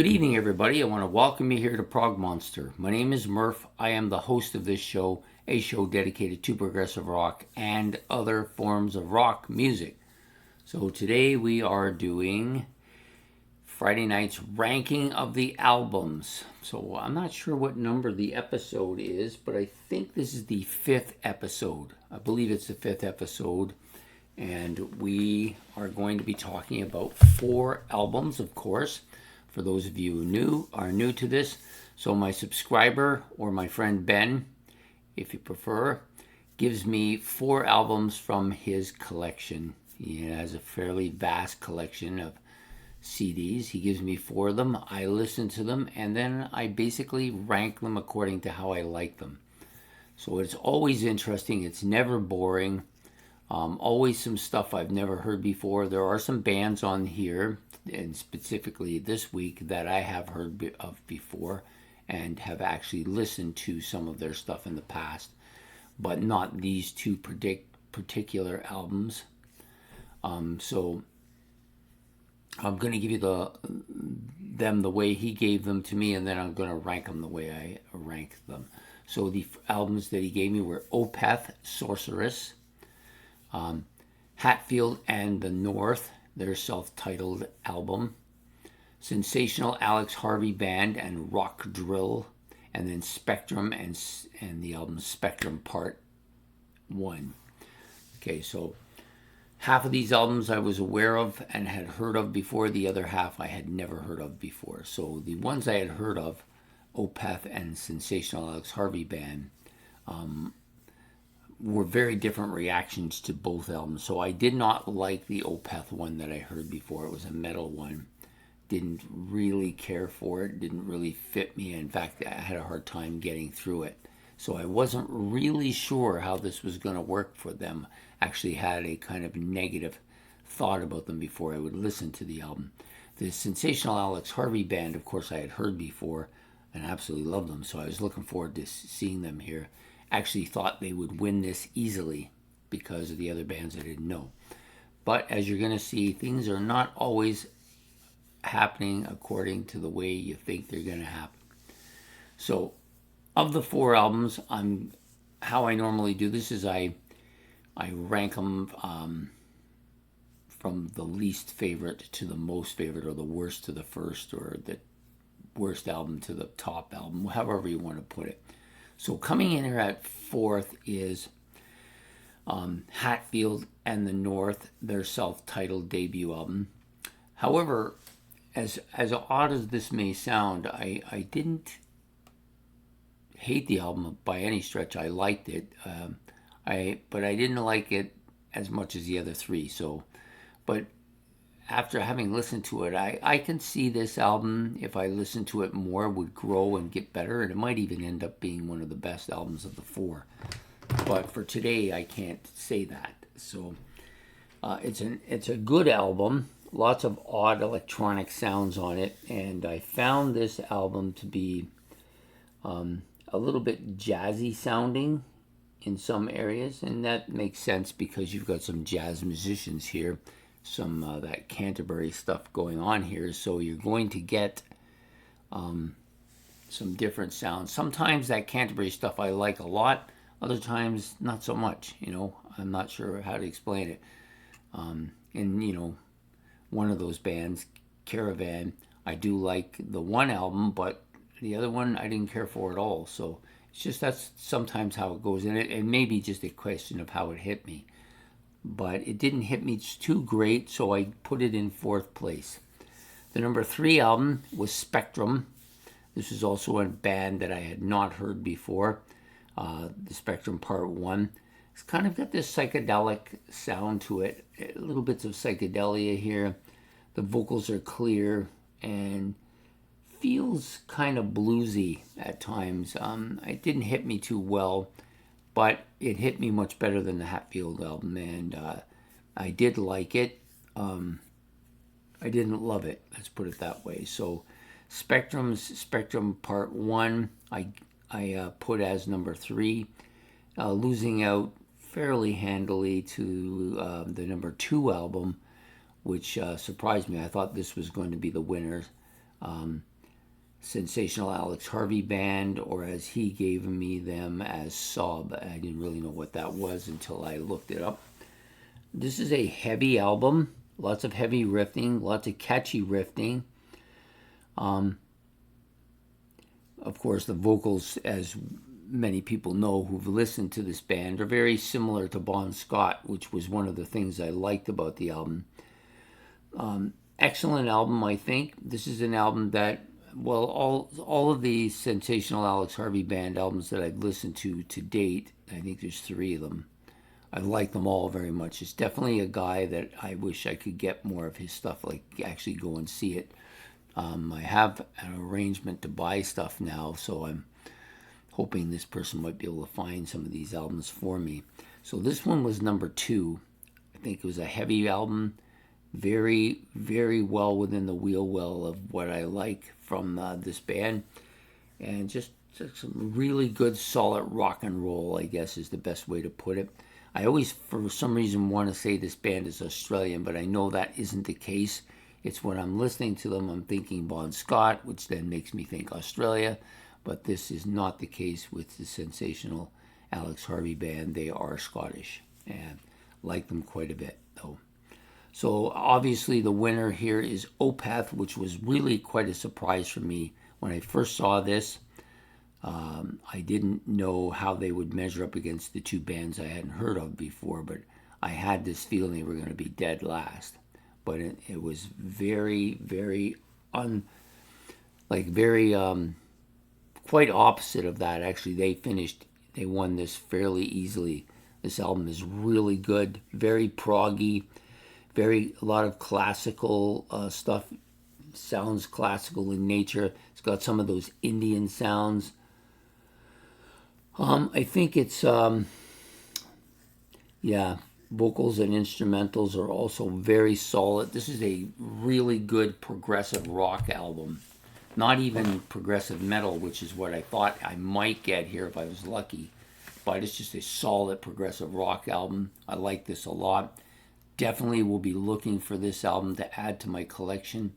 Good evening, everybody. I want to welcome you here to Prog Monster. My name is Murph. I am the host of this show, a show dedicated to progressive rock and other forms of rock music. So today we are doing Friday night's ranking of the albums. So I'm not sure what number the episode is, but I think this is the 5th episode. I believe it's the 5th episode. And we are going to be talking about 4 albums, of course, for those of you who are new to this. So my subscriber, or my friend Ben, if you prefer, gives me 4 albums from his collection. He has a fairly vast collection of CDs. He gives me 4 of them. I listen to them, and then I basically rank them according to how I like them. So it's always interesting. It's never boring. Always some stuff I've never heard before. There are some bands on here, and specifically this week, that I have heard of before and have actually listened to some of their stuff in the past, but not these 2 particular albums. So I'm going to give you them the way he gave them to me, and then I'm going to rank them the way I rank them. So the albums that he gave me were Opeth Sorceress, Hatfield and the North, their self-titled album, Sensational Alex Harvey Band and Rock Drill, and then Spectrum and the album Spectrum Part 1. Okay, so half of these albums I was aware of and had heard of before. The other half I had never heard of before. So the ones I had heard of, Opeth and Sensational Alex Harvey Band, were very different reactions to both albums. So I did not like the Opeth one that I heard before. It was a metal one. Didn't really care for it. Didn't really fit me. In fact, I had a hard time getting through it. So I wasn't really sure how this was going to work for them. Actually had a kind of negative thought about them before I would listen to the album. The Sensational Alex Harvey Band, of course, I had heard before and absolutely loved them. So I was looking forward to seeing them here. Actually thought they would win this easily because of the other bands I didn't know. But as you're going to see, things are not always happening according to the way you think they're going to happen. So of the 4 albums, how I normally do this is I rank them from the least favorite to the most favorite, or the worst to the first, or the worst album to the top album, however you want to put it. So coming in here at 4th is Hatfield and the North, their self-titled debut album. However, as odd as this may sound, I didn't hate the album by any stretch. I liked it, but I didn't like it as much as the other 3. So, but after having listened to it, I can see this album, if I listen to it more, would grow and get better, and it might even end up being one of the best albums of the 4. But for today, I can't say that. So it's a good album, lots of odd electronic sounds on it, and I found this album to be a little bit jazzy sounding in some areas, and that makes sense because you've got some jazz musicians here. Some that Canterbury stuff going on here, so you're going to get some different sounds. Sometimes that Canterbury stuff I like a lot, other times not so much. I'm not sure how to explain it. And one of those bands, Caravan, I do like the one album, but the other one I didn't care for at all. So it's just that's sometimes how it goes, and it may be just a question of how it hit me. But it didn't hit me too great, so I put it in 4th place. The number 3 album was Spectrum. This is also a band that I had not heard before, the Spectrum Part 1. It's kind of got this psychedelic sound to it, little bits of psychedelia here. The vocals are clear and feels kind of bluesy at times. It didn't hit me too well, but it hit me much better than the Hatfield album, and I did like it. I didn't love it, let's put it that way. So Spectrum Part 1, I put as number 3, losing out fairly handily to the number 2 album, which surprised me. I thought this was going to be the winner. Sensational Alex Harvey Band, or as he gave me them as SAHB. I didn't really know what that was until I looked it up. This is a heavy album, lots of heavy riffing, lots of catchy riffing. Of course, the vocals, as many people know who've listened to this band, are very similar to Bon Scott, which was one of the things I liked about the album. Excellent album, I think. This is an album that, well, all of the Sensational Alex Harvey Band albums that I've listened to date, I think there's 3 of them, I like them all very much. It's definitely a guy that I wish I could get more of his stuff, like actually go and see it. I have an arrangement to buy stuff now, so I'm hoping this person might be able to find some of these albums for me. So this one was number 2. I think it was a heavy album, very, very well within the wheel well of what I like from this band, and just some really good, solid rock and roll, I guess is the best way to put it. I always, for some reason, want to say this band is Australian, but I know that isn't the case. It's when I'm listening to them, I'm thinking Bon Scott, which then makes me think Australia. But this is not the case with the Sensational Alex Harvey Band. They are Scottish, and like them quite a bit, though. So obviously the winner here is Opeth, which was really quite a surprise for me. When I first saw this, I didn't know how they would measure up against the 2 bands I hadn't heard of before, but I had this feeling they were going to be dead last. But it was very, very quite opposite of that. Actually, they won this fairly easily. This album is really good, very proggy, a lot of classical stuff, sounds classical in nature. It's got some of those Indian sounds. I think it's, vocals and instrumentals are also very solid. This is a really good progressive rock album. Not even progressive metal, which is what I thought I might get here if I was lucky. But it's just a solid progressive rock album. I like this a lot. Definitely will be looking for this album to add to my collection.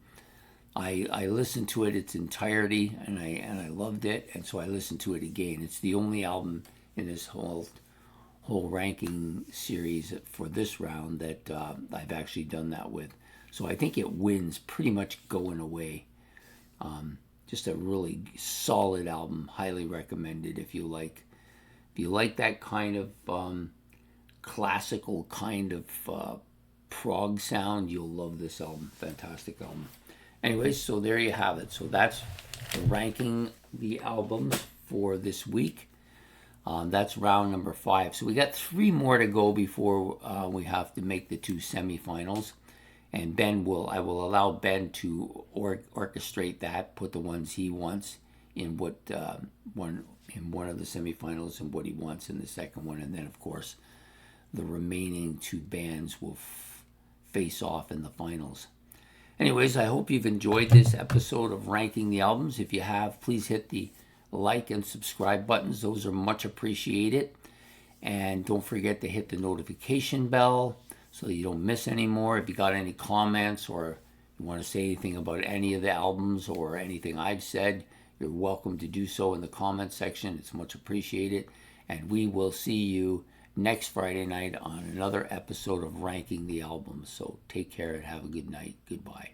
I listened to it its entirety, and I loved it, and so I listened to it again. It's the only album in this whole ranking series for this round that I've actually done that with. So I think it wins pretty much going away. Just a really solid album, highly recommended if you like that kind of classical kind of prog sound. You'll love this album. Fantastic album. Anyways, so there you have it. So that's ranking the albums for this week. That's round number 5. So we got 3 more to go before we have to make the 2 semifinals. And I will allow Ben to orchestrate that, put the ones he wants in one of the semifinals and what he wants in the second one. And then, of course, the remaining 2 bands will face off in the finals. Anyways, I hope you've enjoyed this episode of Ranking the Albums. If you have, please hit the like and subscribe buttons. Those are much appreciated. And don't forget to hit the notification bell so you don't miss any more. If you got any comments or you want to say anything about any of the albums or anything I've said, you're welcome to do so in the comment section. It's much appreciated. And we will see you next Friday night on another episode of Ranking the Albums. So take care and have a good night. Goodbye.